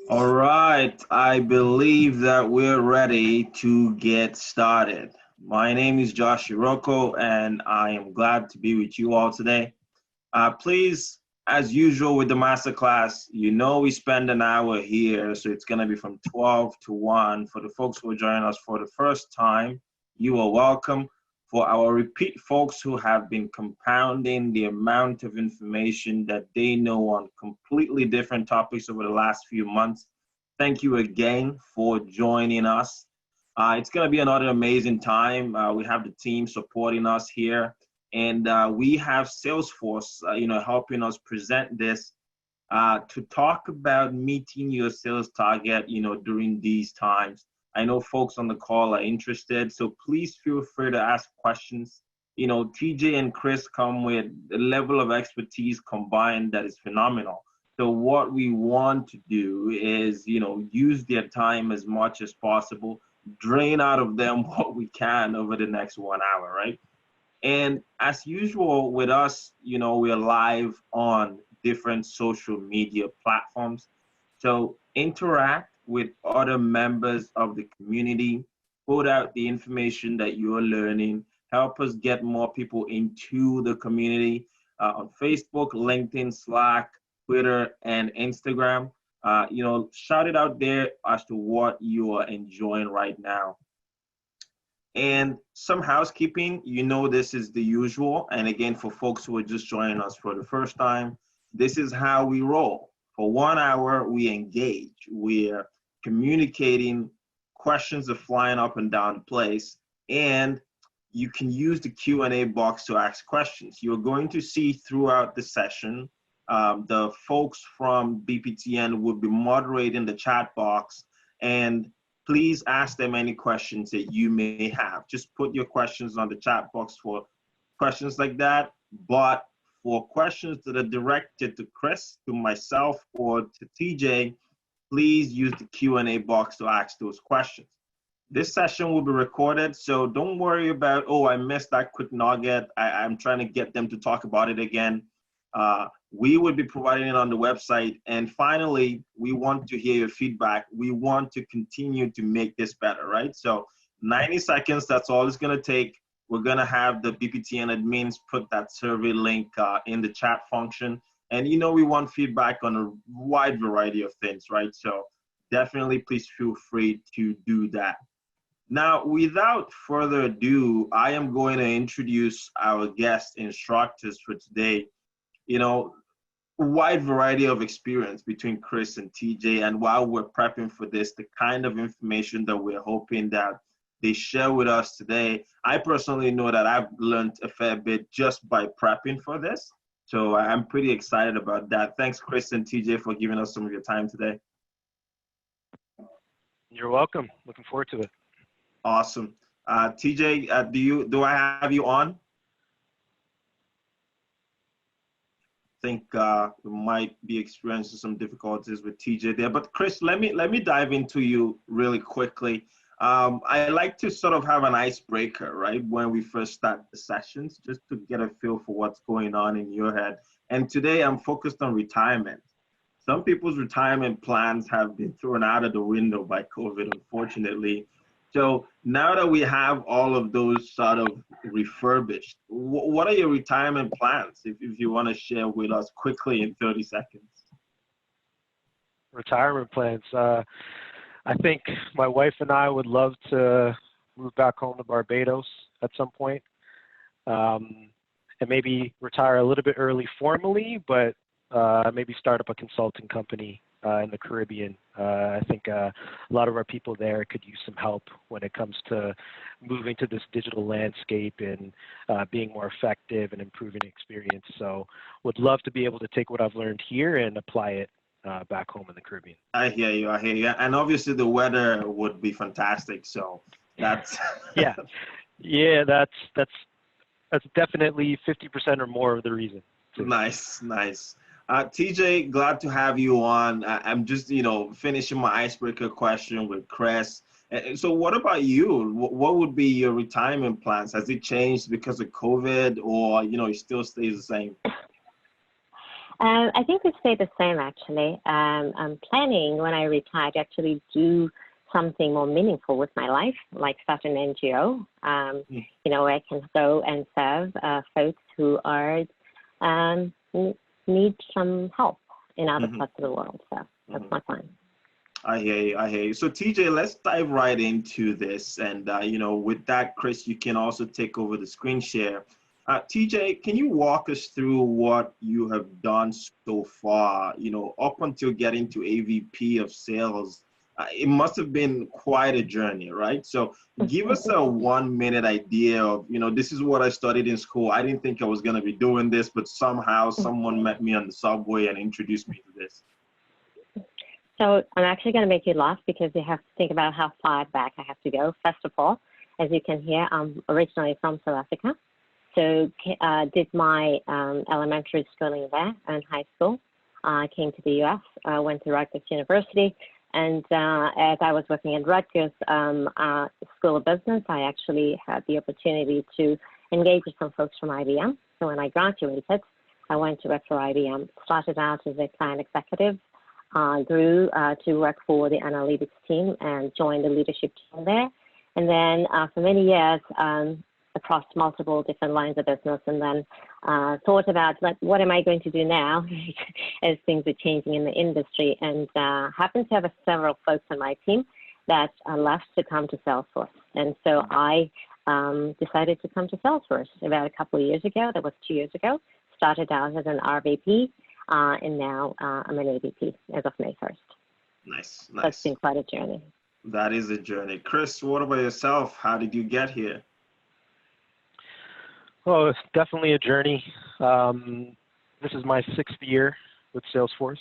All right, I believe that we're ready to get started. My name is Josh Iroko, and I am glad to be with you all today. Please, as usual with the masterclass, we spend an hour here, so it's going to be from 12 to 1. For the folks who are joining us for the first time, you are welcome. For our repeat folks who have been compounding the amount of information that they know on completely different topics over the last few months, thank you again for joining us. It's going to be another amazing time. We have the team supporting us here, and we have Salesforce, helping us present this to talk about meeting your sales target, during these times. I know folks on the call are interested, so please feel free to ask questions. TJ and Chris come with a level of expertise combined that is phenomenal. So what we want to do is, use their time as much as possible, drain out of them what we can over the next 1 hour, right? And as usual with us, we're live on different social media platforms. So interact with other members of the community, put out the information that you're learning, help us get more people into the community on Facebook, LinkedIn, Slack, Twitter, and Instagram. Shout it out there as to what you are enjoying right now. And some housekeeping, this is the usual. And again, for folks who are just joining us for the first time, this is how we roll. For 1 hour, we engage. We're communicating, questions are flying up and down the place, and you can use the Q&A box to ask questions. You're going to see throughout the session, the folks from BPTN will be moderating the chat box, and please ask them any questions that you may have. Just put your questions on the chat box for questions like that. But for questions that are directed to Chris, to myself, or to TJ, please use the Q&A box to ask those questions. This session will be recorded, so don't worry about, oh, I missed that quick nugget. I'm trying to get them to talk about it again. We would be providing it on the website. And finally, we want to hear your feedback. We want to continue to make this better, right? So 90 seconds, that's all it's going to take. We're going to have the BPTN admins put that survey link in the chat function. And we want feedback on a wide variety of things, right? So definitely please feel free to do that. Now, without further ado, I am going to introduce our guest instructors for today. Wide variety of experience between Chris and TJ, and while we're prepping for this, the kind of information that we're hoping that they share with us today, I personally know that I've learned a fair bit just by prepping for this. So I'm pretty excited about that. Thanks, Chris and TJ, for giving us some of your time today. You're welcome. Looking forward to it. Awesome. TJ, do I have you on? Think we might be experiencing some difficulties with TJ there, but Chris, let me dive into you really quickly. I like to sort of have an icebreaker, right, when we first start the sessions, just to get a feel for what's going on in your head. And today I'm focused on retirement. Some people's retirement plans have been thrown out of the window by COVID, unfortunately. So now that we have all of those sort of refurbished, what are your retirement plans, if you want to share with us quickly in 30 seconds? Retirement plans. I think my wife and I would love to move back home to Barbados at some point, and maybe retire a little bit early formally, but maybe start up a consulting company in the Caribbean. I think a lot of our people there could use some help when it comes to moving to this digital landscape and being more effective and improving experience. So would love to be able to take what I've learned here and apply it back home in the Caribbean. I hear you. And obviously the weather would be fantastic. So that's yeah, that's definitely 50% or more of the reason. Nice. TJ, glad to have you on. I'm just, finishing my icebreaker question with Chris. So what about you? What would be your retirement plans? Has it changed because of COVID, or, it still stays the same? I think we stay the same, actually. I'm planning when I retire to actually do something more meaningful with my life, like start an NGO, where I can go and serve folks who are need some help in other parts of the world. So that's my plan. I hear you. I hear you. So TJ, let's dive right into this. And, with that, Chris, you can also take over the screen share. TJ, can you walk us through what you have done so far, up until getting to AVP of sales? It must have been quite a journey, right? So give us a 1 minute idea of, this is what I studied in school. I didn't think I was going to be doing this, but somehow someone met me on the subway and introduced me to this. So I'm actually going to make you laugh because you have to think about how far back I have to go. First of all, as you can hear, I'm originally from South Africa. So did my elementary schooling there and high school. I came to the U.S., went to Rutgers University, and as I was working at Rutgers School of Business, I actually had the opportunity to engage with some folks from IBM. So when I graduated, I went to work for IBM, started out as a client executive, grew to work for the analytics team and joined the leadership team there. And then for many years, across multiple different lines of business, and then thought about, what am I going to do now as things are changing in the industry, and happened to have several folks on my team that left to come to Salesforce. And so I decided to come to Salesforce about a couple of years ago. That was 2 years ago. Started out as an RVP, and now I'm an AVP as of May 1st. Nice. So it's been quite a journey. That is a journey. Chris, what about yourself? How did you get here? Oh, it's definitely a journey. This is my 6th year with Salesforce.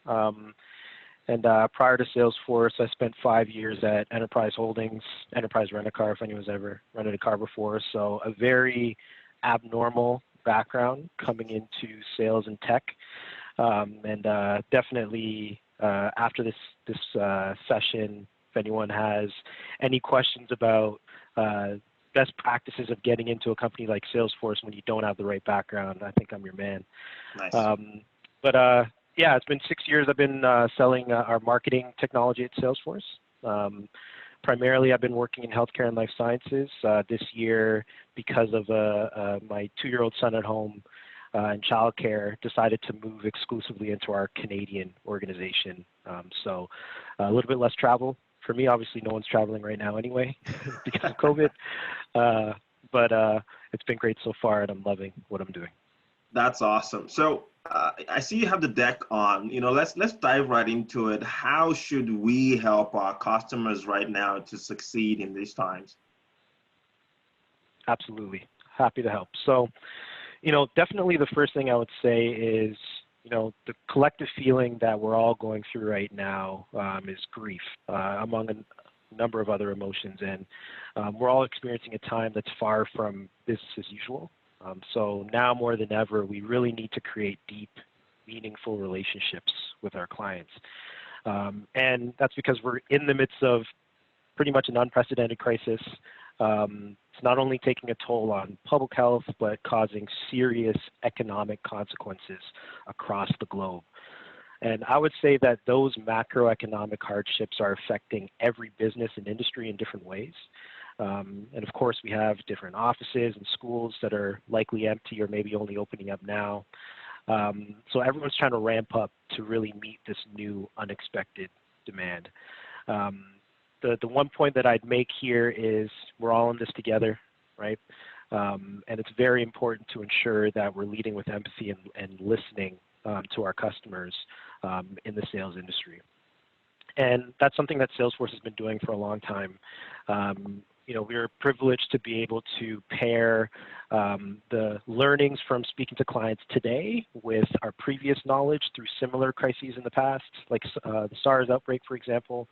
And prior to Salesforce, I spent 5 years at Enterprise Holdings, Enterprise Rent-A-Car, if anyone's ever rented a car before. So a very abnormal background coming into sales and tech. And definitely after this session, if anyone has any questions about best practices of getting into a company like Salesforce when you don't have the right background, I think I'm your man. Nice. Yeah, it's been 6 years I've been selling our marketing technology at Salesforce. Primarily, I've been working in healthcare and life sciences. This year, because of my 2-year-old son at home and childcare, decided to move exclusively into our Canadian organization. So a little bit less travel. For me, obviously, no one's traveling right now anyway because of COVID. But it's been great so far, and I'm loving what I'm doing. That's awesome. So I see you have the deck on. Let's dive right into it. How should we help our customers right now to succeed in these times? Absolutely. Happy to help. So, definitely the first thing I would say is, the collective feeling that we're all going through right now is grief, among a number of other emotions. And we're all experiencing a time that's far from business as usual. So now more than ever, we really need to create deep, meaningful relationships with our clients. And that's because we're in the midst of pretty much an unprecedented crisis. It's not only taking a toll on public health, but causing serious economic consequences across the globe. And I would say that those macroeconomic hardships are affecting every business and industry in different ways. And of course, we have different offices and schools that are likely empty or maybe only opening up now. So everyone's trying to ramp up to really meet this new unexpected demand. The one point that I'd make here is we're all in this together, right? And it's very important to ensure that we're leading with empathy and listening to our customers in the sales industry. And that's something that Salesforce has been doing for a long time. We're privileged to be able to pair the learnings from speaking to clients today with our previous knowledge through similar crises in the past, like the SARS outbreak, for example,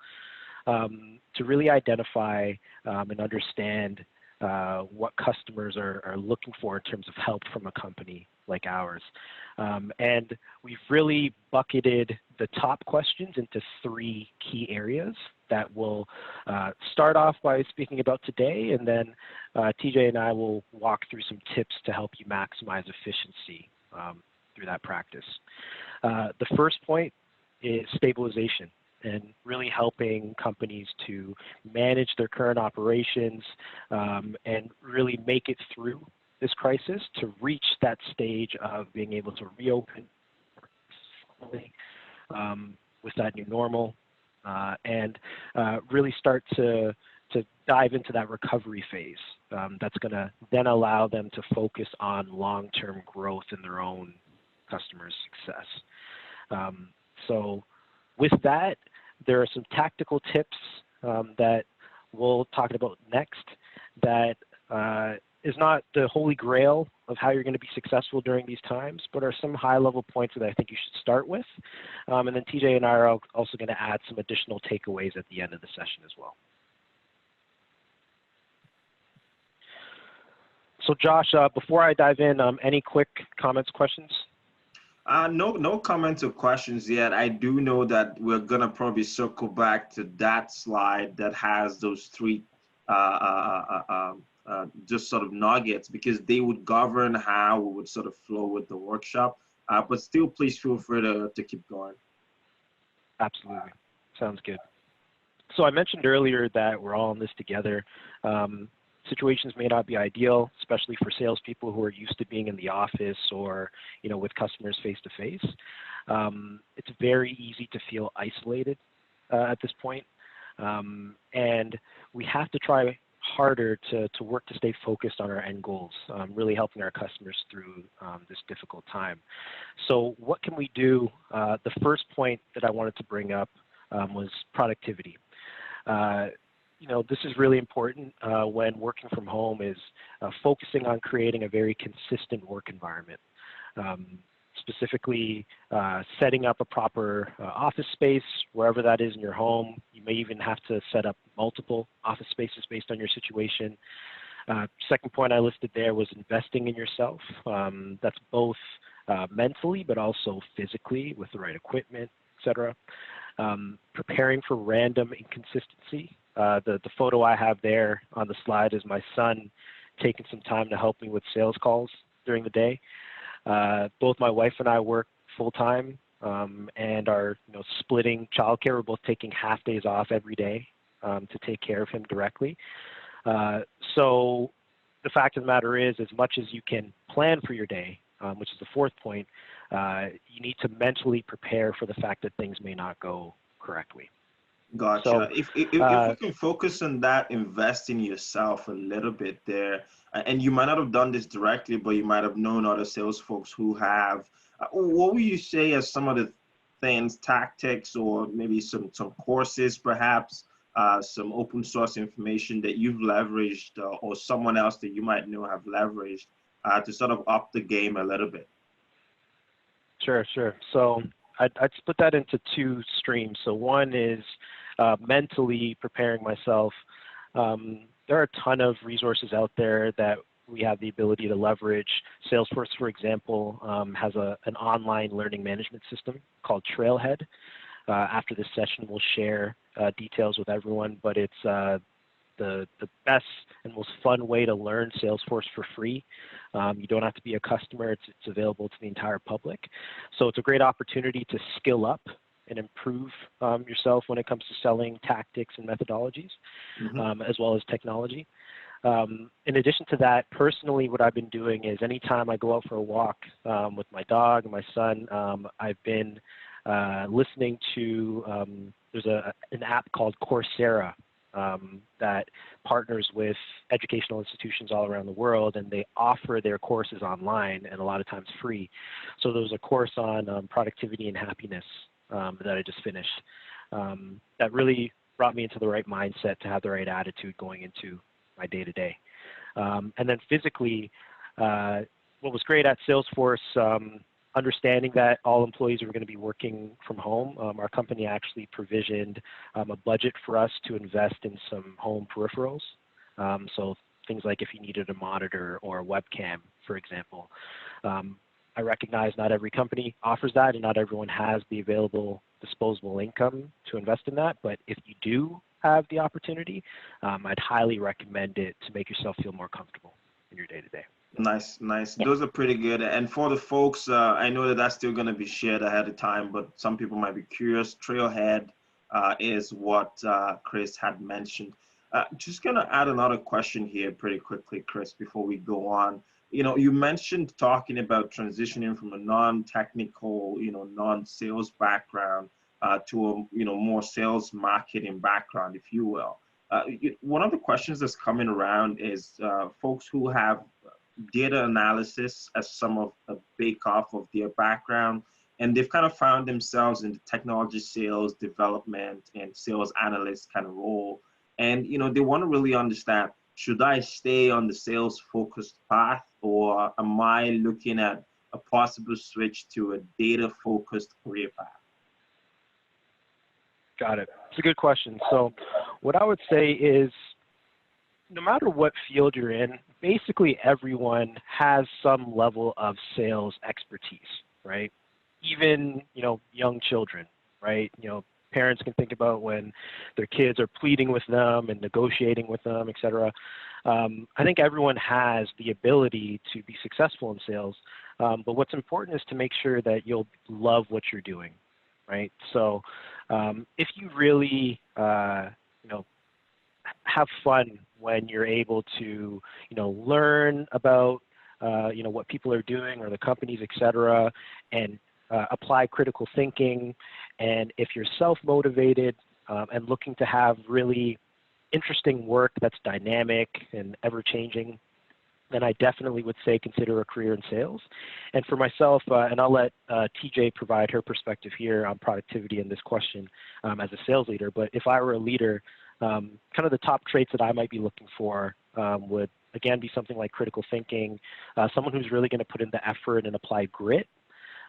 to really identify and understand what customers are looking for in terms of help from a company like ours. And we've really bucketed the top questions into 3 key areas that we'll start off by speaking about today, and then TJ and I will walk through some tips to help you maximize efficiency. through that practice. The first point is stabilization, and really helping companies to manage their current operations and really make it through this crisis to reach that stage of being able to reopen with that new normal and really start to dive into that recovery phase. That's going to then allow them to focus on long-term growth in their own customers' success. So with that, there are some tactical tips that we'll talk about next that is not the holy grail of how you're going to be successful during these times, but are some high-level points that I think you should start with. And then TJ and I are also going to add some additional takeaways at the end of the session as well. So Josh, before I dive in, any quick comments, questions? No comments or questions yet. I do know that we're gonna probably circle back to that slide that has those three just sort of nuggets, because they would govern how we would sort of flow with the workshop. But still, please feel free to keep going. Absolutely, sounds good. So I mentioned earlier that we're all in this together. Situations may not be ideal, especially for salespeople who are used to being in the office or, with customers face to face. It's very easy to feel isolated at this point. And we have to try harder to work to stay focused on our end goals, really helping our customers through this difficult time. So what can we do? The first point that I wanted to bring up was productivity. This is really important when working from home, is focusing on creating a very consistent work environment. Specifically, setting up a proper office space, wherever that is in your home. You may even have to set up multiple office spaces based on your situation. Second point I listed there was investing in yourself. That's both mentally, but also physically with the right equipment, etc. Preparing for random inconsistency. The photo I have there on the slide is my son taking some time to help me with sales calls during the day. Both my wife and I work full-time and are splitting childcare. We're both taking half days off every day to take care of him directly. So the fact of the matter is, as much as you can plan for your day, which is the fourth point, you need to mentally prepare for the fact that things may not go correctly. Gotcha. So, if we can focus on that, invest in yourself a little bit there, and you might not have done this directly, but you might have known other sales folks who have. What would you say as some of the things, tactics, or maybe some courses, perhaps some open source information that you've leveraged, or someone else that you might know have leveraged to sort of up the game a little bit? Sure. So I'd split that into two streams. So one is mentally preparing myself. There are a ton of resources out there that we have the ability to leverage. Salesforce, for example, has an online learning management system called Trailhead. After this session, we'll share details with everyone, but it's the best and most fun way to learn Salesforce for free. You don't have to be a customer. It's available to the entire public. So it's a great opportunity to skill up and improve yourself when it comes to selling tactics and methodologies, as well as technology. In addition to that, personally, what I've been doing is anytime I go out for a walk with my dog and my son, I've been listening to, there's an app called Coursera that partners with educational institutions all around the world, and they offer their courses online and a lot of times free. So there was a course on productivity and happiness that I just finished that really brought me into the right mindset to have the right attitude going into my day-to-day. And then physically, what was great at Salesforce, understanding that all employees are going to be working from home, our company actually provisioned a budget for us to invest in some home peripherals. So things like if you needed a monitor or a webcam, for example. I recognize not every company offers that and not everyone has the available disposable income to invest in that, but if you do have the opportunity, I'd highly recommend it to make yourself feel more comfortable in your day-to-day. Nice, nice. Yeah. Those are pretty good. And for the folks, I know that that's still going to be shared ahead of time, but some people might be curious. Trailhead is what Chris had mentioned. Just going to add another question here pretty quickly, Chris, before we go on. You know, you mentioned talking about transitioning from a non-technical, you know, non-sales background to a, you know, more sales marketing background, if you will. One of the questions that's coming around is folks who have data analysis as some of a bake off of their background. And they've kind of found themselves in the technology sales development and sales analyst kind of role. And, you know, they want to really understand, should I stay on the sales focused path, or am I looking at a possible switch to a data focused career path? Got it. It's a good question. So what I would say is, no matter what field you're in, basically everyone has some level of sales expertise, right? Even, you know, young children, right? You know, parents can think about when their kids are pleading with them and negotiating with them, et cetera. I think everyone has the ability to be successful in sales, but what's important is to make sure that you'll love what you're doing, right? So if you really, you know, have fun when you're able to, you know, learn about, you know, what people are doing or the companies, et cetera, and apply critical thinking. And if you're self-motivated and looking to have really interesting work that's dynamic and ever-changing, then I definitely would say consider a career in sales. And for myself, and I'll let TJ provide her perspective here on productivity in this question as a sales leader, but if I were a leader, kind of the top traits that I might be looking for would, again, be something like critical thinking, someone who's really going to put in the effort and apply grit,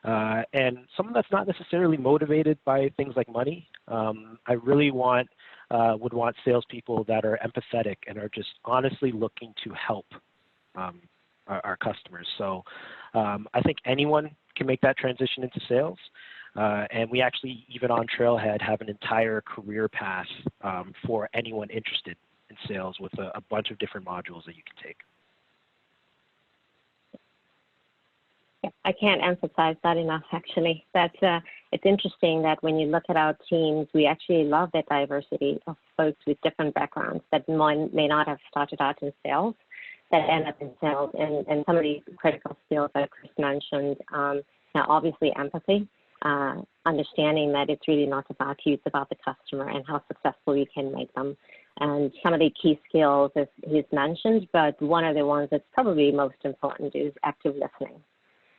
and someone that's not necessarily motivated by things like money. I really would want salespeople that are empathetic and are just honestly looking to help our customers. So I think anyone can make that transition into sales. And we actually, even on Trailhead, have an entire career path for anyone interested in sales with a bunch of different modules that you can take. I can't emphasize that enough, actually. It's interesting that when you look at our teams, we actually love that diversity of folks with different backgrounds that may not have started out in sales, that end up in sales, and some of these critical skills that Chris mentioned. Now, obviously, empathy, understanding that it's really not about you, it's about the customer and how successful you can make them. And some of the key skills, as he's mentioned, but one of the ones that's probably most important is active listening.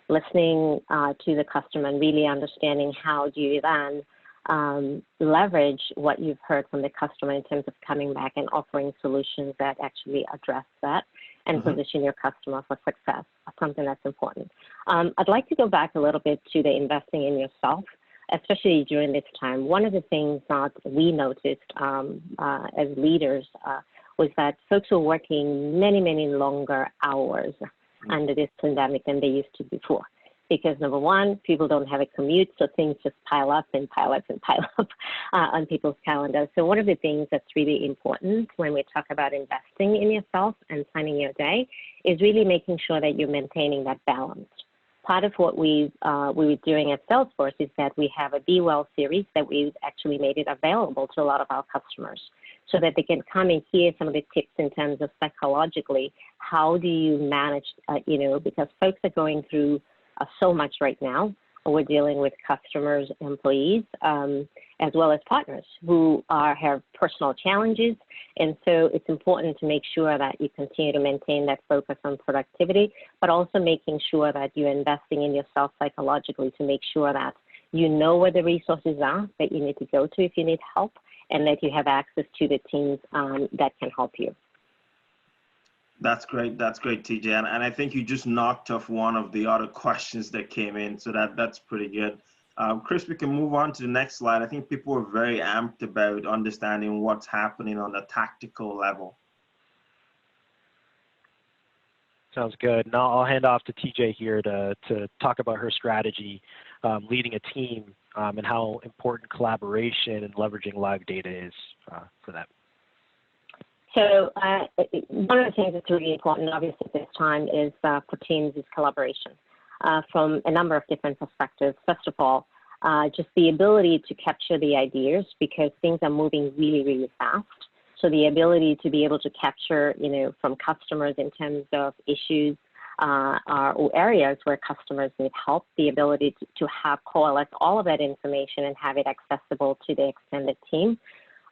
Listening to the customer and really understanding how do you then leverage what you've heard from the customer in terms of coming back and offering solutions that actually address that and position your customer for success, something that's important. I'd like to go back a little bit to the investing in yourself, especially during this time. One of the things that we noticed as leaders was that folks were working many, many longer hours under this pandemic than they used to before. Because number one, people don't have a commute, so things just pile up and pile up and pile up on people's calendars. So one of the things that's really important when we talk about investing in yourself and planning your day is really making sure that you're maintaining that balance. Part of what we were doing at Salesforce is that we have a Be Well series that we've actually made it available to a lot of our customers so that they can come and hear some of the tips in terms of psychologically, how do you manage, because folks are going through so much right now. We're dealing with customers, employees, as well as partners who have personal challenges. And so it's important to make sure that you continue to maintain that focus on productivity, but also making sure that you're investing in yourself psychologically to make sure that you know where the resources are that you need to go to if you need help, and that you have access to the teams that can help you. That's great. That's great, TJ. And I think you just knocked off one of the other questions that came in. So that's pretty good. Chris, we can move on to the next slide. I think people are very amped about understanding what's happening on a tactical level. Sounds good. Now I'll hand off to TJ here to talk about her strategy, leading a team, and how important collaboration and leveraging live data is for that. So one of the things that's really important, obviously, at this time is for teams is collaboration from a number of different perspectives. First of all, just the ability to capture the ideas because things are moving really, really fast. So the ability to be able to capture, from customers in terms of issues or areas where customers need help, the ability to have coalesce all of that information and have it accessible to the extended team.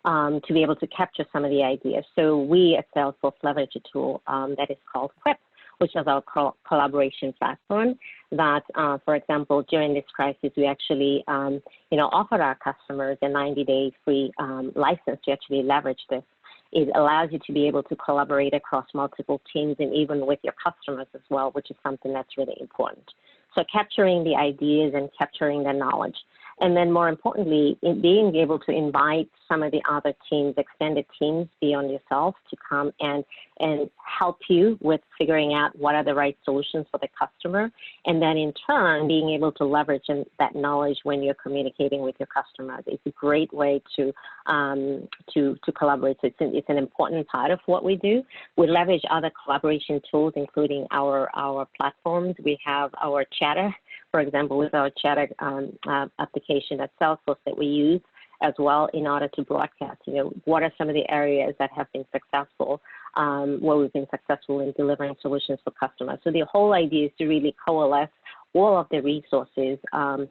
To be able to capture some of the ideas. So we at Salesforce leverage a tool that is called Quip, which is our collaboration platform that, for example, during this crisis, we actually, offered our customers a 90-day free license to actually leverage this. It allows you to be able to collaborate across multiple teams and even with your customers as well, which is something that's really important. So capturing the ideas and capturing the knowledge. And then more importantly, being able to invite some of the other teams, extended teams beyond yourself to come and help you with figuring out what are the right solutions for the customer. And then in turn, being able to leverage that knowledge when you're communicating with your customers. It's a great way to collaborate. So it's an important part of what we do. We leverage other collaboration tools, including our platforms. We have our chatter, for example, with our chatter application at Salesforce that we use as well in order to broadcast, what are some of the areas that have been successful, where we've been successful in delivering solutions for customers. So the whole idea is to really coalesce all of the resources, to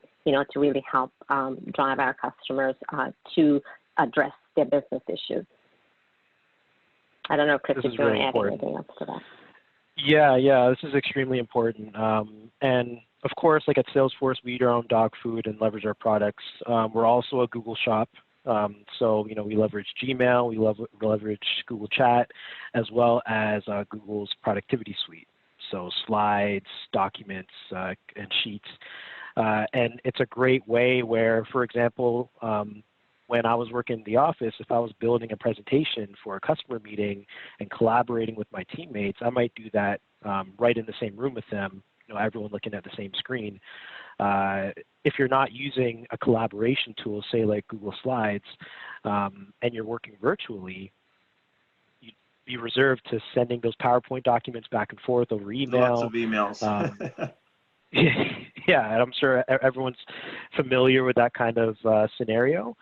really help drive our customers to address their business issues. I don't know, Chris, if you want to add anything else to that. Yeah, this is extremely important. And of course, like at Salesforce, we eat our own dog food and leverage our products. We're also a Google shop. So, we leverage Gmail, we leverage Google Chat, as well as Google's productivity suite. So slides, documents, and sheets. And it's a great way where, for example, when I was working in the office, if I was building a presentation for a customer meeting and collaborating with my teammates, I might do that right in the same room with them, everyone looking at the same screen. If you're not using a collaboration tool, say like Google Slides, and you're working virtually, you'd be reserved to sending those PowerPoint documents back and forth over email. Lots of emails. Yeah, and I'm sure everyone's familiar with that kind of scenario.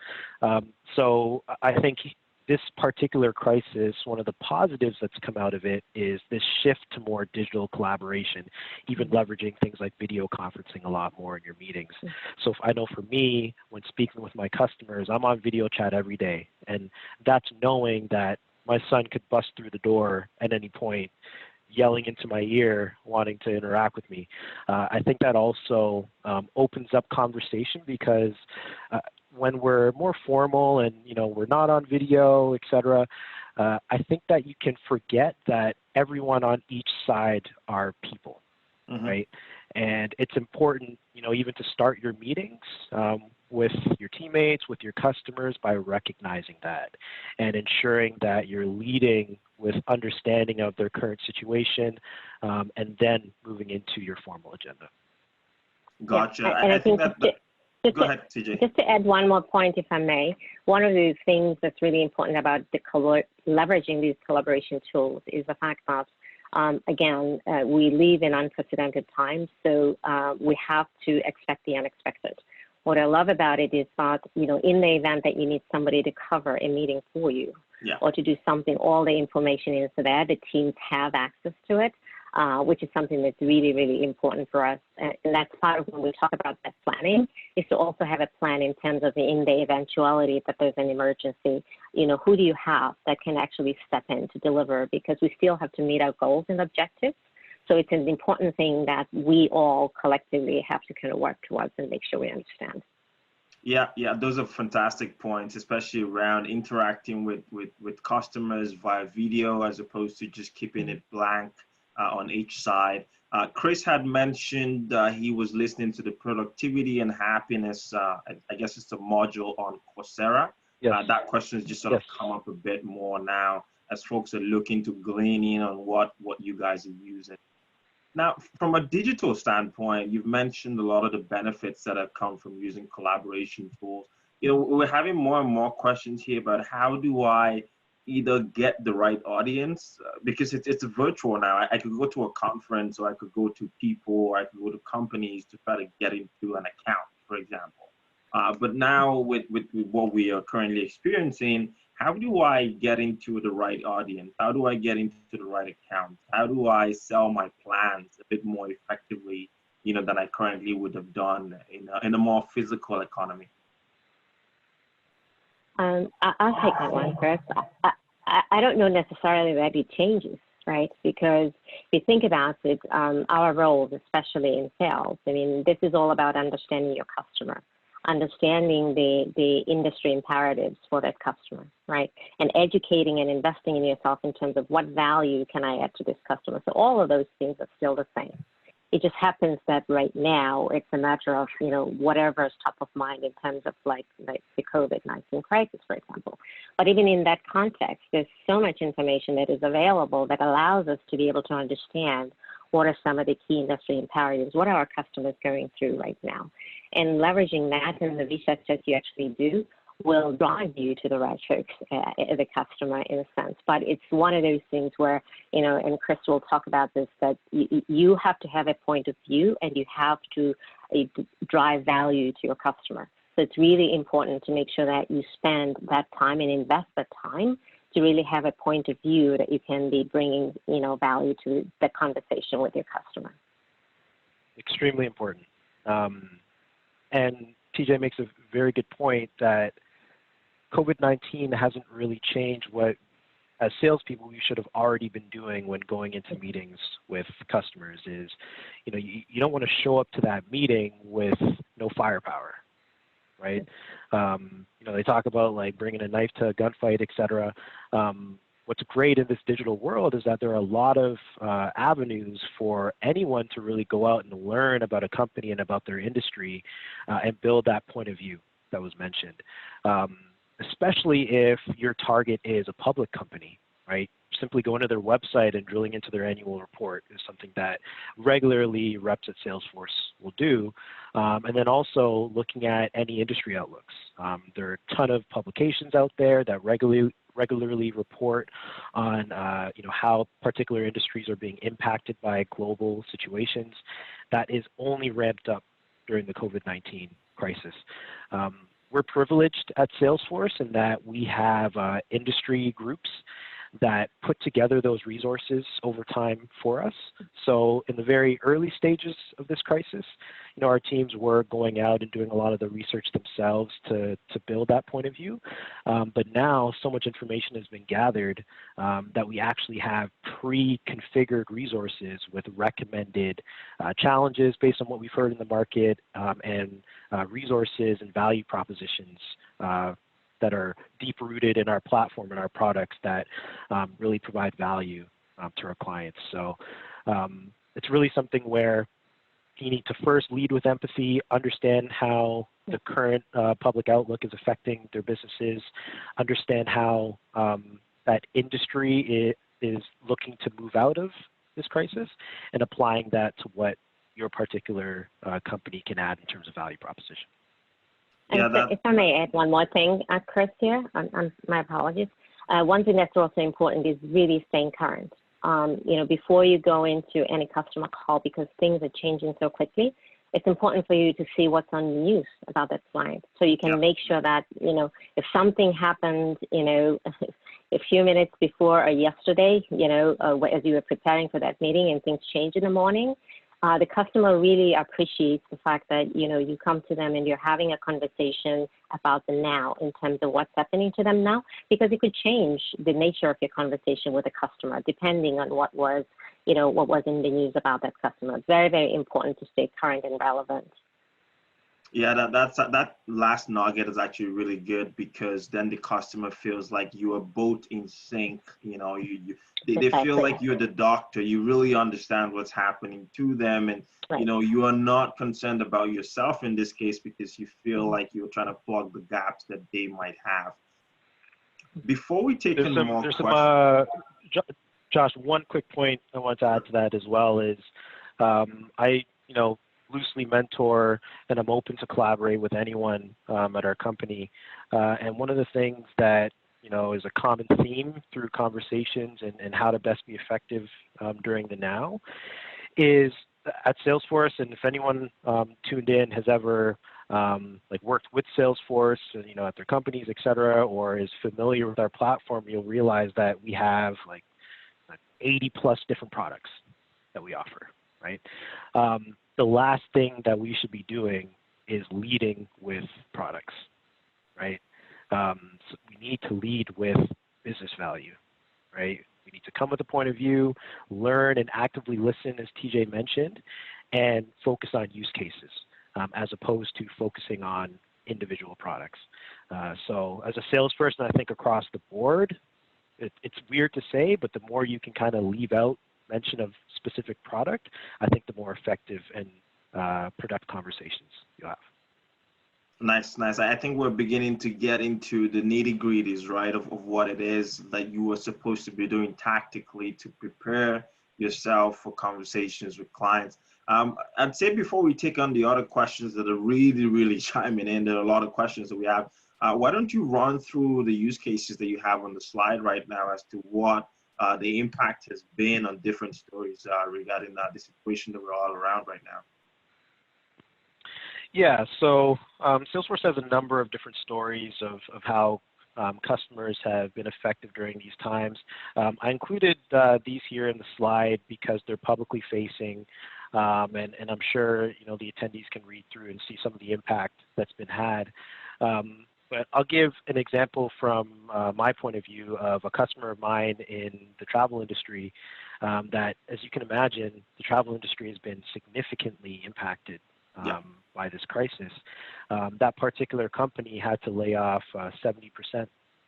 So I think this particular crisis, one of the positives that's come out of it is this shift to more digital collaboration, even leveraging things like video conferencing a lot more in your meetings. So I know for me, when speaking with my customers, I'm on video chat every day. And that's knowing that my son could bust through the door at any point, yelling into my ear, wanting to interact with me. I think that also opens up conversation because when we're more formal and, we're not on video, et cetera, I think that you can forget that everyone on each side are people, right? And it's important, even to start your meetings with your teammates, with your customers by recognizing that and ensuring that you're leading with understanding of their current situation and then moving into your formal agenda. Gotcha. Yeah, and I think go ahead, CJ. Just to add one more point, if I may, one of the things that's really important about leveraging these collaboration tools is the fact that, again, we live in unprecedented times, so we have to expect the unexpected. What I love about it is that, in the event that you need somebody to cover a meeting for you or to do something, all the information is there, the teams have access to it, which is something that's really, really important for us. And that's part of when we talk about that planning, is to also have a plan in terms of in the eventuality that there's an emergency, who do you have that can actually step in to deliver, because we still have to meet our goals and objectives. So it's an important thing that we all collectively have to kind of work towards and make sure we understand. Yeah, those are fantastic points, especially around interacting with customers via video as opposed to just keeping it blank on each side. Chris had mentioned he was listening to the productivity and happiness, I guess it's a module on Coursera. Yes. That question has just sort of come up a bit more now as folks are looking to glean in on what you guys are using. Now, from a digital standpoint, you've mentioned a lot of the benefits that have come from using collaboration tools. We're having more and more questions here about how do I either get the right audience because it's virtual now. I could go to a conference, or I could go to people, or I could go to companies to try to get into an account, for example. But now with what we are currently experiencing, how do I get into the right audience? How do I get into the right account? How do I sell my plans a bit more effectively, than I currently would have done in a more physical economy? I'll take that one first. I don't know necessarily that it changes, right? Because if you think about it, our roles, especially in sales, I mean, this is all about understanding your customer, understanding the industry imperatives for that customer, right? And educating and investing in yourself in terms of what value can I add to this customer. So all of those things are still the same. It just happens that right now it's a matter of, whatever is top of mind in terms of like the COVID-19 crisis, for example. But even in that context, there's so much information that is available that allows us to be able to understand what are some of the key industry imperatives, what are our customers going through right now. And leveraging that and the research that you actually do will drive you to the right folks, the customer in a sense. But it's one of those things where, and Chris will talk about this, that you have to have a point of view and you have to drive value to your customer. So it's really important to make sure that you spend that time and invest that time to really have a point of view that you can be bringing, value to the conversation with your customer. Extremely important. And TJ makes a very good point that COVID-19 hasn't really changed what, as salespeople, we should have already been doing when going into meetings with customers is, you don't want to show up to that meeting with no firepower, right? They talk about like bringing a knife to a gunfight, et cetera. What's great in this digital world is that there are a lot of avenues for anyone to really go out and learn about a company and about their industry and build that point of view that was mentioned. Especially if your target is a public company, right? Simply going to their website and drilling into their annual report is something that regularly reps at Salesforce will do. And then also looking at any industry outlooks. There are a ton of publications out there that regularly report on how particular industries are being impacted by global situations. That is only ramped up during the COVID-19 crisis. We're privileged at Salesforce in that we have industry groups that put together those resources over time for us. So in the very early stages of this crisis, our teams were going out and doing a lot of the research themselves to build that point of view. But now so much information has been gathered that we actually have pre-configured resources with recommended challenges based on what we've heard in the market and resources and value propositions that are deep-rooted in our platform and our products that really provide value to our clients. So it's really something where you need to first lead with empathy, understand how the current public outlook is affecting their businesses, understand how that industry is looking to move out of this crisis, and applying that to what your particular company can add in terms of value proposition. And if I may add one more thing, Chris, here, my apologies. One thing that's also important is really staying current. Before you go into any customer call, because things are changing so quickly, it's important for you to see what's on the news about that client. So you can make sure that, if something happened, a few minutes before or yesterday, as you were preparing for that meeting and things change in the morning, the customer really appreciates the fact that, you come to them and you're having a conversation about the now in terms of what's happening to them now, because it could change the nature of your conversation with the customer depending on what was in the news about that customer. It's very, very important to stay current and relevant. Yeah, that last nugget is actually really good, because then the customer feels like you are both in sync. They feel like you're the doctor. You really understand what's happening to them, and you are not concerned about yourself in this case, because you feel like you're trying to plug the gaps that they might have. Before we take in more questions, Josh, one quick point I want to add to that as well is I loosely mentor, and I'm open to collaborate with anyone at our company. And one of the things that is a common theme through conversations and how to best be effective during the now is at Salesforce. And if anyone tuned in has ever worked with Salesforce, at their companies, et cetera, or is familiar with our platform, you'll realize that we have 80 plus different products that we offer, right? The last thing that we should be doing is leading with products, right? So we need to lead with business value, right? We need to come with a point of view, learn and actively listen, as TJ mentioned, and focus on use cases as opposed to focusing on individual products. So as a salesperson, I think across the board, it's weird to say, but the more you can kind of leave out mention of specific product, I think the more effective and productive conversations you'll have. Nice. I think we're beginning to get into the nitty-gritties, right, of what it is that you are supposed to be doing tactically to prepare yourself for conversations with clients. I'd say before we take on the other questions that are really chiming in, there are a lot of questions that we have. Why don't you run through the use cases that you have on the slide right now as to what the impact has been on different stories regarding the situation that we're all around right now? Yeah, so Salesforce has a number of different stories of how customers have been effective during these times. I included these here in the slide because they're publicly facing, and I'm sure the attendees can read through and see some of the impact that's been had. But I'll give an example from my point of view of a customer of mine in the travel industry that, as you can imagine, the travel industry has been significantly impacted by this crisis. That particular company had to lay off 70%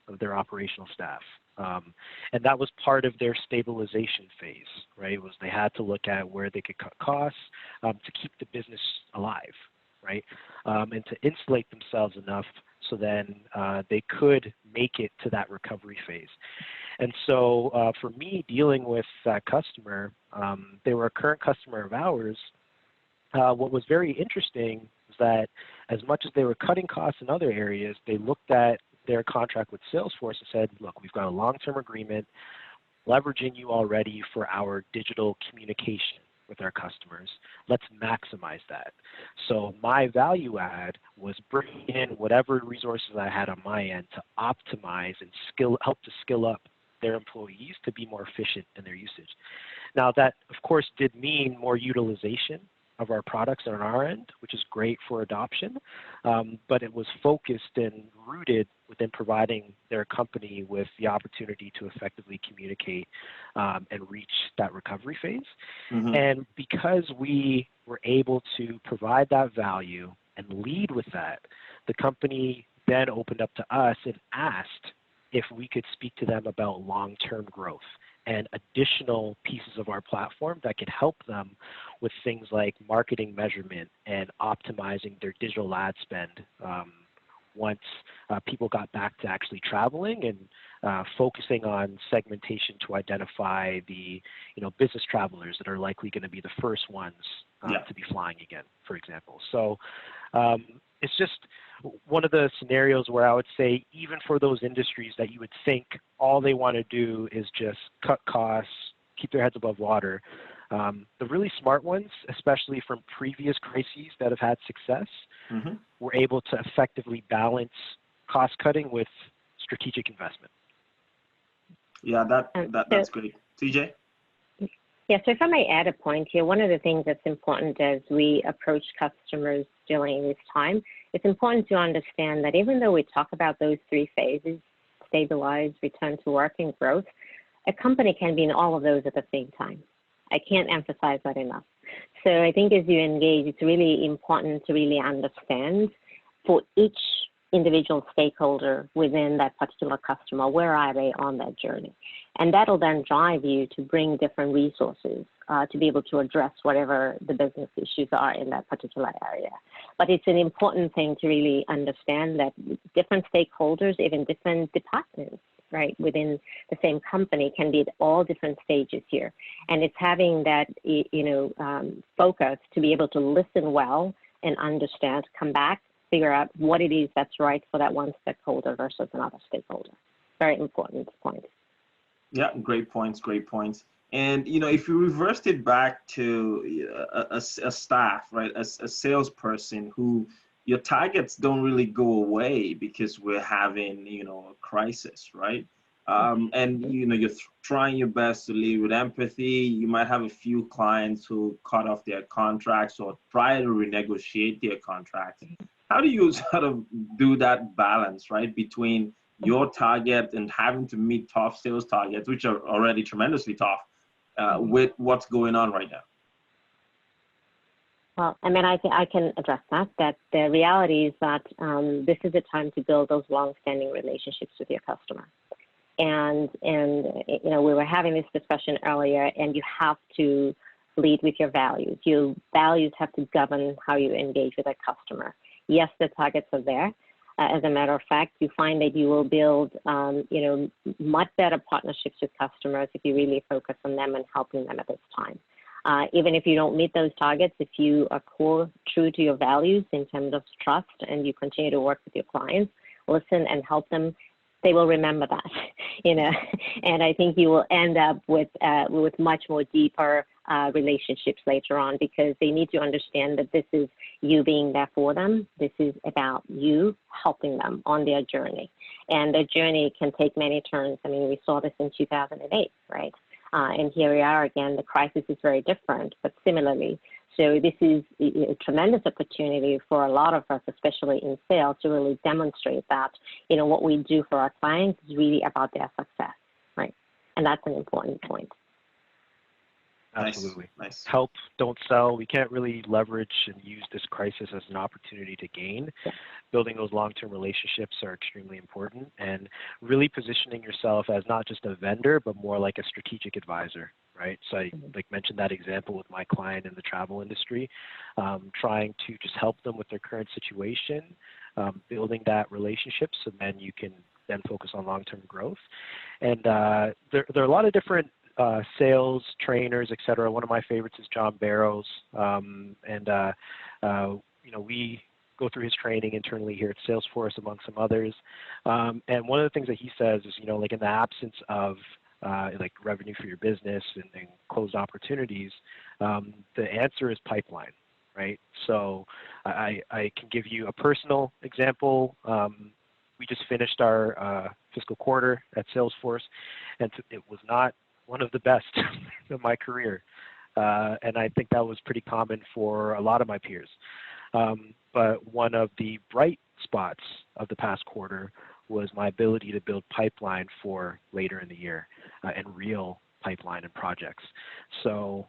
of their operational staff. And that was part of their stabilization phase, right? Was they had to look at where they could cut costs to keep the business alive, right? And to insulate themselves enough so then they could make it to that recovery phase. And so for me, dealing with that customer, they were a current customer of ours. What was very interesting was that as much as they were cutting costs in other areas, they looked at their contract with Salesforce and said, look, we've got a long-term agreement leveraging you already for our digital communication with our customers. Let's maximize that. So my value add was bringing in whatever resources I had on my end to optimize and help to skill up their employees to be more efficient in their usage. Now that, of course, did mean more utilization of our products on our end, which is great for adoption, but it was focused and rooted within providing their company with the opportunity to effectively communicate and reach that recovery phase. Mm-hmm. And because we were able to provide that value and lead with that, the company then opened up to us and asked if we could speak to them about long-term growth and additional pieces of our platform that could help them with things like marketing measurement and optimizing their digital ad spend once people got back to actually traveling and focusing on segmentation to identify the business travelers that are likely going to be the first ones to be flying again, for example. So it's just one of the scenarios where I would say, even for those industries that you would think all they want to do is just cut costs, keep their heads above water, the really smart ones, especially from previous crises that have had success, were able to effectively balance cost cutting with strategic investment. Yeah, that's great. TJ? Yeah, so if I may add a point here, one of the things that's important as we approach customers during this time, it's important to understand that even though we talk about those three phases, stabilize, return to work, and growth, a company can be in all of those at the same time. I can't emphasize that enough. So I think as you engage, it's really important to really understand for each individual stakeholder within that particular customer, where are they on that journey? And that'll then drive you to bring different resources to be able to address whatever the business issues are in that particular area. But it's an important thing to really understand that different stakeholders, even different departments, right, within the same company can be at all different stages here. And it's having that, focus to be able to listen well and understand, come back, figure out what it is that's right for that one stakeholder versus another stakeholder. very important point. Yeah, great points, great points. And if you reversed it back to a staff, right, a salesperson who your targets don't really go away because we're having, a crisis, right? And you're trying your best to lead with empathy. You might have a few clients who cut off their contracts or try to renegotiate their contracts. How do you sort of do that balance, right, between your target and having to meet tough sales targets, which are already tremendously tough, with what's going on right now? Well, I mean, I can address that. That the reality is that this is a time to build those long-standing relationships with your customer. And we were having this discussion earlier, and you have to lead with your values. Your values have to govern how you engage with a customer. Yes, the targets are there. As a matter of fact, you find that you will build, much better partnerships with customers if you really focus on them and helping them at this time. Even if you don't meet those targets, if you are true to your values in terms of trust and you continue to work with your clients, listen and help them, they will remember that, and I think you will end up with much more deeper relationships later on, because they need to understand that this is you being there for them. This is about you helping them on their journey, and their journey can take many turns. I mean, we saw this in 2008, right? And here we are again. The crisis is very different, but similarly. So this is a tremendous opportunity for a lot of us, especially in sales, to really demonstrate that, what we do for our clients is really about their success, right? And that's an important point. Absolutely. Nice. Help, don't sell. We can't really leverage and use this crisis as an opportunity to gain. Yeah. Building those long-term relationships are extremely important, and really positioning yourself as not just a vendor, but more like a strategic advisor, right? So I mentioned that example with my client in the travel industry, trying to just help them with their current situation, building that relationship so then you can then focus on long-term growth. And there are a lot of different sales trainers, et cetera. One of my favorites is John Barrows, we go through his training internally here at Salesforce, among some others. And one of the things that he says is, like in the absence of revenue for your business and closed opportunities, the answer is pipeline, right? So I can give you a personal example. We just finished our fiscal quarter at Salesforce, and it was not one of the best of my career. And I think that was pretty common for a lot of my peers. But one of the bright spots of the past quarter was my ability to build pipeline for later in the year, and real pipeline and projects. So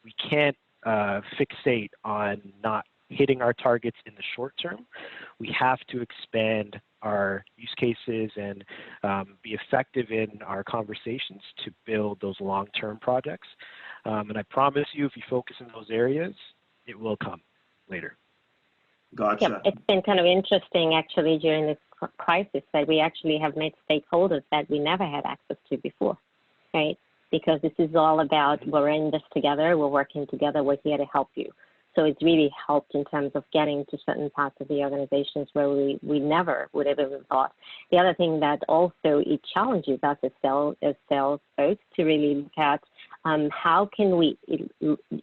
we can't fixate on not hitting our targets in the short term. We have to expand our use cases and be effective in our conversations to build those long-term projects. And I promise you, if you focus in those areas, it will come later. Gotcha. Yeah, it's been kind of interesting actually during this crisis that we actually have met stakeholders that we never had access to before, right? Because this is all about we're in this together, we're working together, we're here to help you. So it's really helped in terms of getting to certain parts of the organizations where we never would have even thought. The other thing that also it challenges us as sales folks to really look at how can we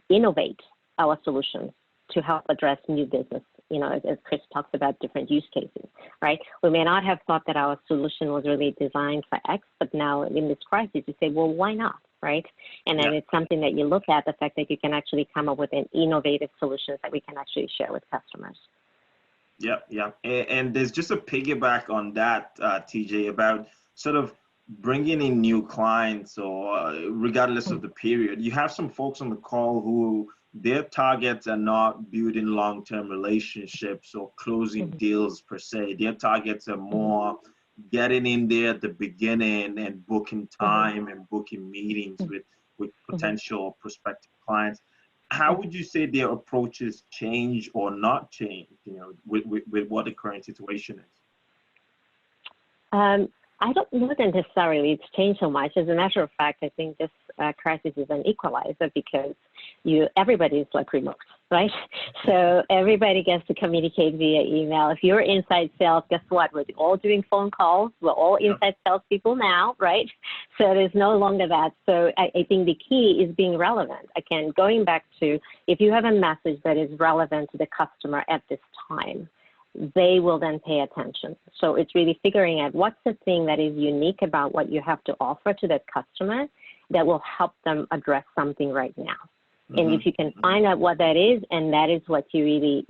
innovate our solutions to help address new business, as Chris talks about different use cases, right? We may not have thought that our solution was really designed for X, but now in this crisis, you say, well, why not, right? And then it's something that you look at, the fact that you can actually come up with an innovative solutions that we can actually share with customers. Yeah. And there's just a piggyback on that, TJ, about sort of bringing in new clients or regardless of the period. You have some folks on the call who their targets are not building long-term relationships or closing deals per se. Their targets are more getting in there at the beginning and booking time and booking meetings with potential prospective clients. How would you say their approaches change or not change, with what the current situation is? I don't know that necessarily it's changed so much. As a matter of fact, I think this crisis is an equalizer because everybody is like remote, right? So everybody gets to communicate via email. If you're inside sales, guess what? We're all doing phone calls. We're all inside salespeople now, right? So there's no longer that. So I think the key is being relevant. Again, going back to if you have a message that is relevant to the customer at this time, they will then pay attention. So it's really figuring out what's the thing that is unique about what you have to offer to that customer that will help them address something right now. Mm-hmm. And if you can find out what that is, and that is what you really,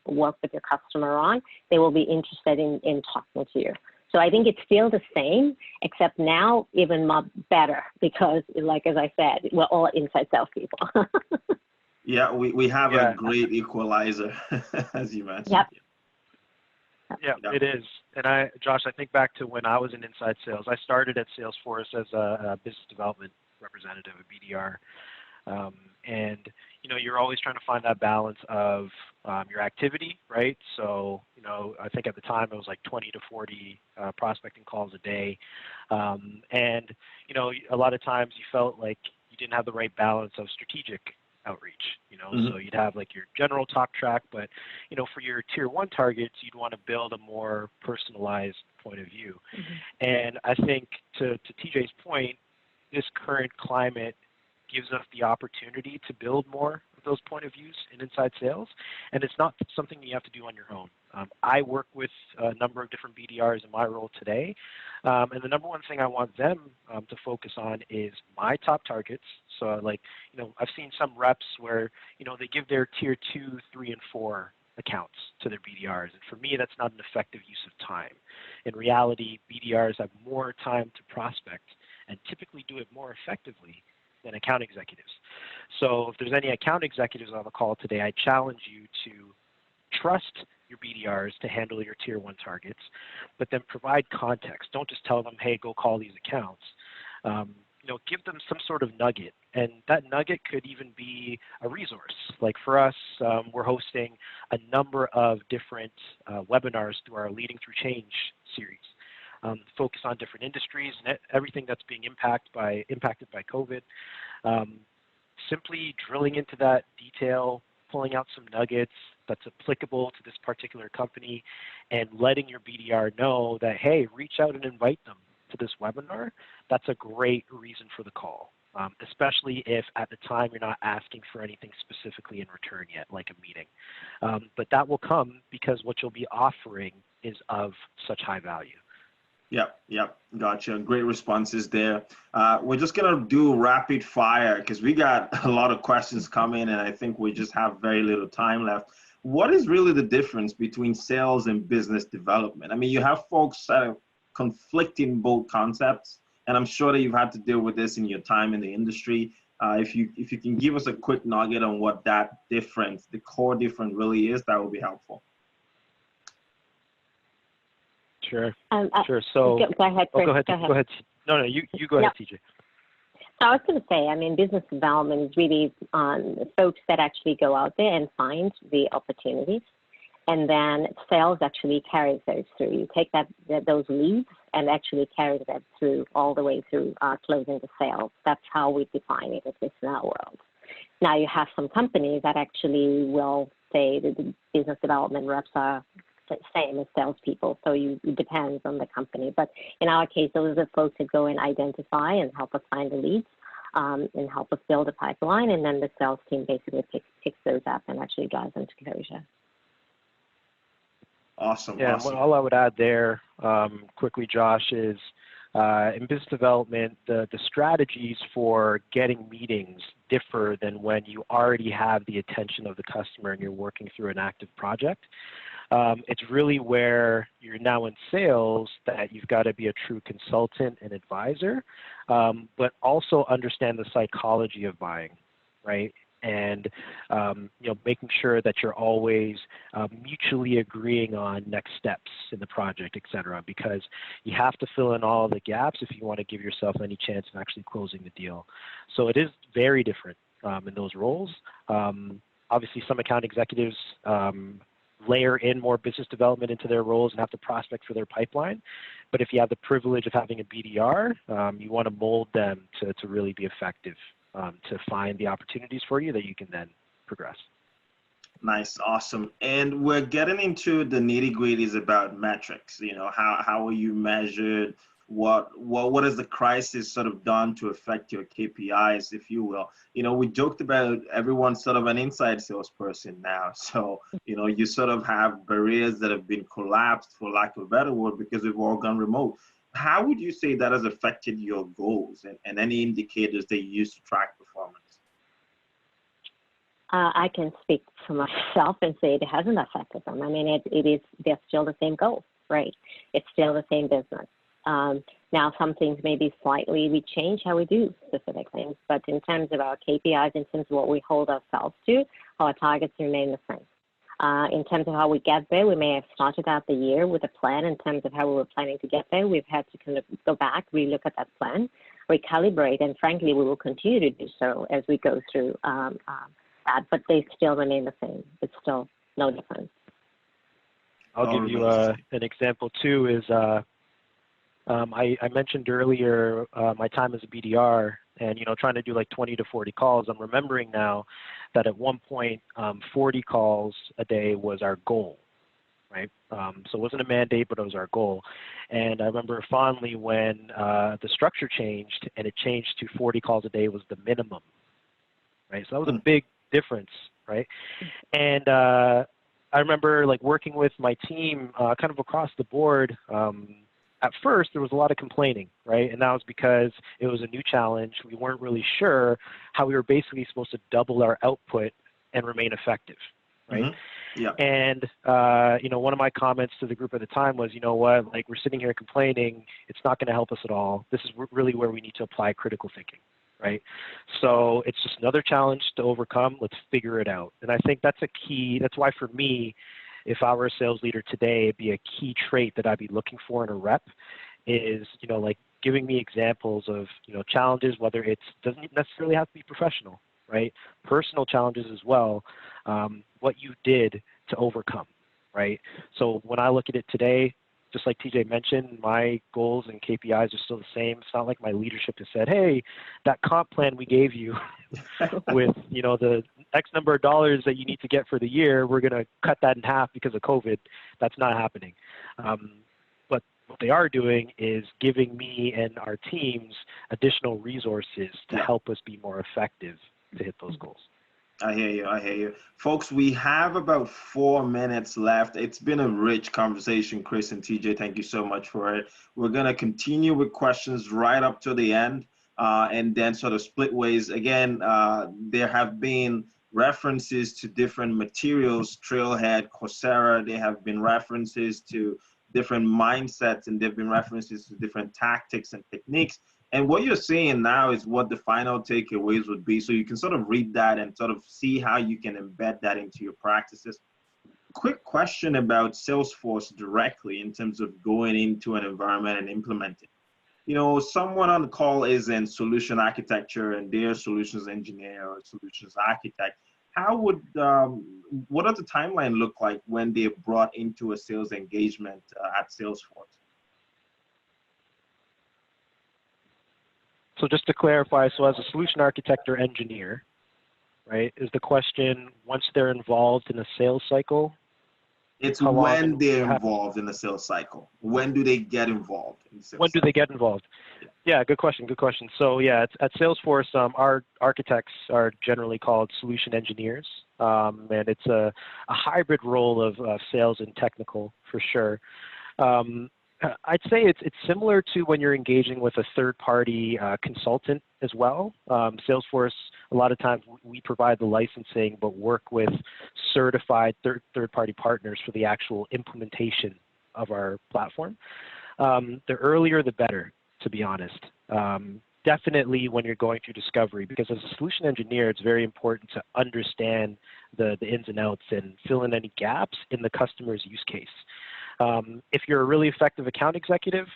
work with your customer on, they will be interested in talking to you. So I think it's still the same, except now even more better because, like as I said, we're all inside salespeople. Yeah, we have a great equalizer, as you mentioned. Yep. Yeah, it is. And Josh, I think back to when I was in inside sales. I started at Salesforce as a business development representative, a BDR. And, you're always trying to find that balance of your activity, right? So, I think at the time it was like 20 to 40 prospecting calls a day. And, a lot of times you felt like you didn't have the right balance of strategic outreach, so you'd have like your general talk track, but, for your tier 1 targets, you'd want to build a more personalized point of view. And I think to TJ's point, this current climate gives us the opportunity to build more of those point of views in inside sales, and it's not something you have to do on your own. I work with a number of different BDRs in my role today, and the number one thing I want them to focus on is my top targets. So I've seen some reps where, they give their tier 2, 3, and 4 accounts to their BDRs. And for me, that's not an effective use of time. In reality, BDRs have more time to prospect and typically do it more effectively than account executives. So if there's any account executives on the call today, I challenge you to trust your BDRs to handle your tier 1 targets, but then provide context. Don't just tell them, hey, go call these accounts. Give them some sort of nugget, and that nugget could even be a resource. Like for us, we're hosting a number of different webinars through our Leading Through Change series. Focus on different industries and everything that's being impacted by COVID. Simply drilling into that detail, pulling out some nuggets that's applicable to this particular company, and letting your BDR know that, hey, reach out and invite them to this webinar. That's a great reason for the call, especially if at the time you're not asking for anything specifically in return yet, like a meeting. But that will come because what you'll be offering is of such high value. Yep. Gotcha. Great responses there. We're just going to do rapid fire because we got a lot of questions coming and I think we just have very little time left. What is really the difference between sales and business development? I mean, you have folks that are conflicting both concepts, and I'm sure that you've had to deal with this in your time in the industry. If you can give us a quick nugget on what that difference, the core difference really is, that would be helpful. Sure. So go ahead. Go ahead. No, you go ahead, TJ. So I was going to say, I mean, business development is really folks that actually go out there and find the opportunities, and then sales actually carries those through. You take those leads and actually carry them through all the way through closing the sales. That's how we define it, at least in our world. Now you have some companies that actually will say that the business development reps are the same as salespeople, so it depends on the company. But in our case, those are the folks that go and identify and help us find the leads and help us build a pipeline, and then the sales team basically picks those up and actually drives them to closure. Awesome. Yeah, awesome. All I would add there quickly, Josh, is in business development, the strategies for getting meetings differ than when you already have the attention of the customer and you're working through an active project. It's really where you're now in sales that you've got to be a true consultant and advisor, but also understand the psychology of buying, right? And making sure that you're always mutually agreeing on next steps in the project, et cetera, because you have to fill in all the gaps if you want to give yourself any chance of actually closing the deal. So it is very different in those roles. Obviously, some account executives layer in more business development into their roles and have to prospect for their pipeline. But if you have the privilege of having a BDR, you want to mold them to really be effective, to find the opportunities for you that you can then progress. Nice, awesome. And we're getting into the nitty-gritties about metrics. How are you measured? What has the crisis sort of done to affect your KPIs, if you will? We joked about everyone's sort of an inside salesperson now. So, you sort of have barriers that have been collapsed, for lack of a better word, because we've all gone remote. How would you say that has affected your goals and any indicators that you use to track performance? I can speak for myself and say it hasn't affected them. I mean, they're still the same goals, right? It's still the same business. Now, some things maybe we change how we do specific things, but in terms of our KPIs, in terms of what we hold ourselves to, our targets remain the same. In terms of how we get there, we may have started out the year with a plan in terms of how we were planning to get there. We've had to kind of go back, relook at that plan, recalibrate, and frankly, we will continue to do so as we go through that, but they still remain the same. It's still no difference. I'll give you an example too is I mentioned earlier my time as a BDR and, trying to do like 20 to 40 calls. I'm remembering now that at one point 40 calls a day was our goal, right? So it wasn't a mandate, but it was our goal. And I remember fondly when the structure changed and it changed to 40 calls a day was the minimum, right? So that was a big difference, right? And I remember like working with my team kind of across the board. At first, there was a lot of complaining, right? And that was because it was a new challenge. We weren't really sure how we were basically supposed to double our output and remain effective, right? Mm-hmm. Yeah. And, one of my comments to the group at the time was, like we're sitting here complaining. It's not going to help us at all. This is really where we need to apply critical thinking, right? So it's just another challenge to overcome. Let's figure it out. And I think that's a key. That's why for me, if I were a sales leader today, it'd be a key trait that I'd be looking for in a rep is, like giving me examples of, challenges, whether it doesn't necessarily have to be professional, right? Personal challenges as well, what you did to overcome, right? So when I look at it today, just like TJ mentioned, my goals and KPIs are still the same. It's not like my leadership has said, hey, that comp plan we gave you with, the X number of dollars that you need to get for the year, we're going to cut that in half because of COVID. That's not happening. But what they are doing is giving me and our teams additional resources to help us be more effective to hit those goals. I hear you. Folks, we have about 4 minutes left. It's been a rich conversation, Chris and TJ. Thank you so much for it. We're going to continue with questions right up to the end and then sort of split ways. Again, there have been references to different materials, Trailhead, Coursera. There have been references to different mindsets, and there have been references to different tactics and techniques. And what you're seeing now is what the final takeaways would be. So you can sort of read that and sort of see how you can embed that into your practices. Quick question about Salesforce directly in terms of going into an environment and implementing. Someone on the call is in solution architecture and they're a solutions engineer or solutions architect. How would, what does the timeline look like when they're brought into a sales engagement at Salesforce? So just to clarify, so as a solution architect or engineer, right, is the question once they're involved in a sales cycle? It's when they're involved in the sales cycle. When do they get involved in the sales cycle? When do they get involved? Yeah, good question. So yeah, at Salesforce, our architects are generally called solution engineers, and it's a hybrid role of sales and technical for sure. I'd say it's similar to when you're engaging with a third-party consultant as well. Salesforce, a lot of times we provide the licensing, but work with certified third-party partners for the actual implementation of our platform. The earlier, the better, to be honest. Definitely when you're going through discovery, because as a solution engineer, it's very important to understand the ins and outs and fill in any gaps in the customer's use case. If you're a really effective account executive,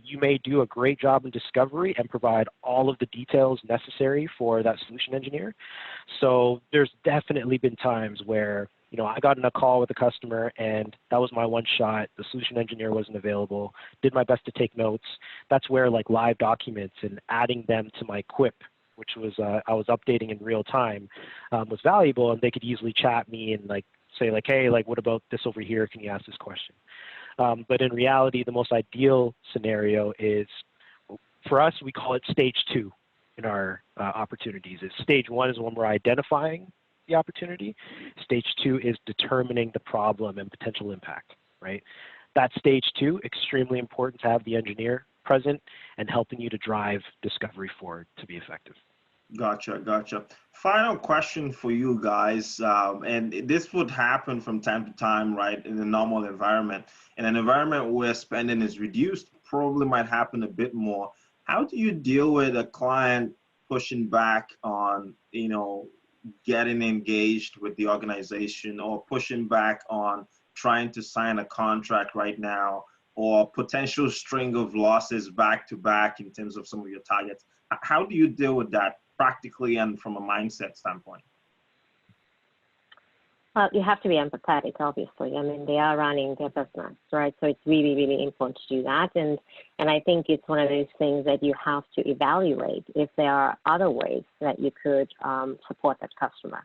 you may do a great job in discovery and provide all of the details necessary for that solution engineer. So there's definitely been times where I got in a call with a customer and that was my one shot. The solution engineer wasn't available. Did my best to take notes. That's where like live documents and adding them to my Quip, which was I was updating in real time, was valuable, and they could easily chat me and like say like, hey, like what about this over here? Can you ask this question? But in reality, the most ideal scenario is, for us, we call it stage 2 in our opportunities. Stage 1 is when we're identifying the opportunity. Stage 2 is determining the problem and potential impact, right? That stage 2, extremely important to have the engineer present and helping you to drive discovery forward to be effective. Gotcha. Final question for you guys, and this would happen from time to time, right? In a normal environment, in an environment where spending is reduced, probably might happen a bit more. How do you deal with a client pushing back on, getting engaged with the organization, or pushing back on trying to sign a contract right now, or potential string of losses back to back in terms of some of your targets? How do you deal with that practically and from a mindset standpoint? You have to be empathetic, obviously. I mean, they are running their business, right? So it's really, really important to do that. And I think it's one of those things that you have to evaluate if there are other ways that you could support that customer.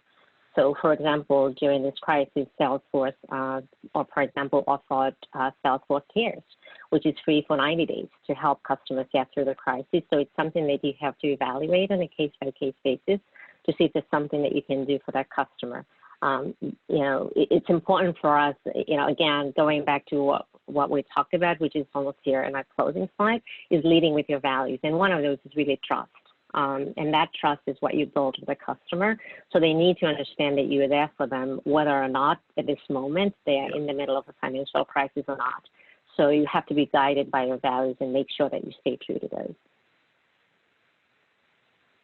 So, for example, during this crisis, Salesforce, or for example, offered Salesforce Cares, which is free for 90 days to help customers get through the crisis. So it's something that you have to evaluate on a case-by-case basis to see if there's something that you can do for that customer. It's important for us, again, going back to what we talked about, which is almost here in our closing slide, is leading with your values. And one of those is really trust. And that trust is what you build with the customer. So they need to understand that you are there for them, whether or not at this moment they are in the middle of a financial crisis or not. So you have to be guided by your values and make sure that you stay true to those.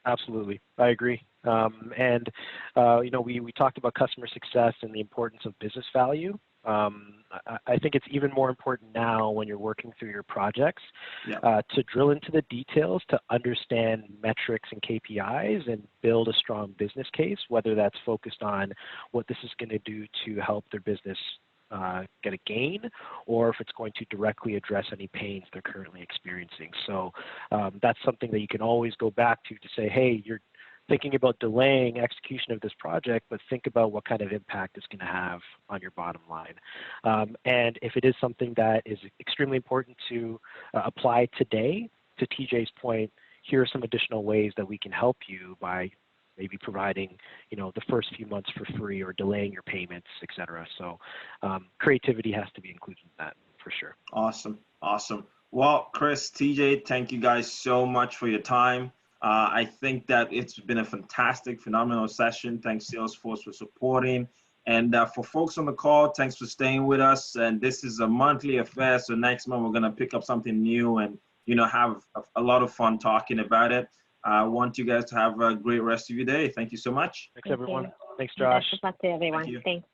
Absolutely. I agree. We talked about customer success and the importance of business value. I think it's even more important now when you're working through your projects to drill into the details, to understand metrics and KPIs and build a strong business case, whether that's focused on what this is going to do to help their business get a gain, or if it's going to directly address any pains they're currently experiencing. So that's something that you can always go back to say, hey, you're thinking about delaying execution of this project, but think about what kind of impact it's going to have on your bottom line. And if it is something that is extremely important to apply today, to TJ's point, here are some additional ways that we can help you by maybe providing, the first few months for free or delaying your payments, et cetera. So creativity has to be included in that for sure. Awesome. Well, Chris, TJ, thank you guys so much for your time. I think that it's been a fantastic, phenomenal session. Thanks Salesforce for supporting. And for folks on the call, thanks for staying with us. And this is a monthly affair. So next month, we're going to pick up something new and, have a lot of fun talking about it. I want you guys to have a great rest of your day. Thank you so much. Thanks, everyone. Thanks, Josh. Best of luck to everyone. Thank you. Thanks.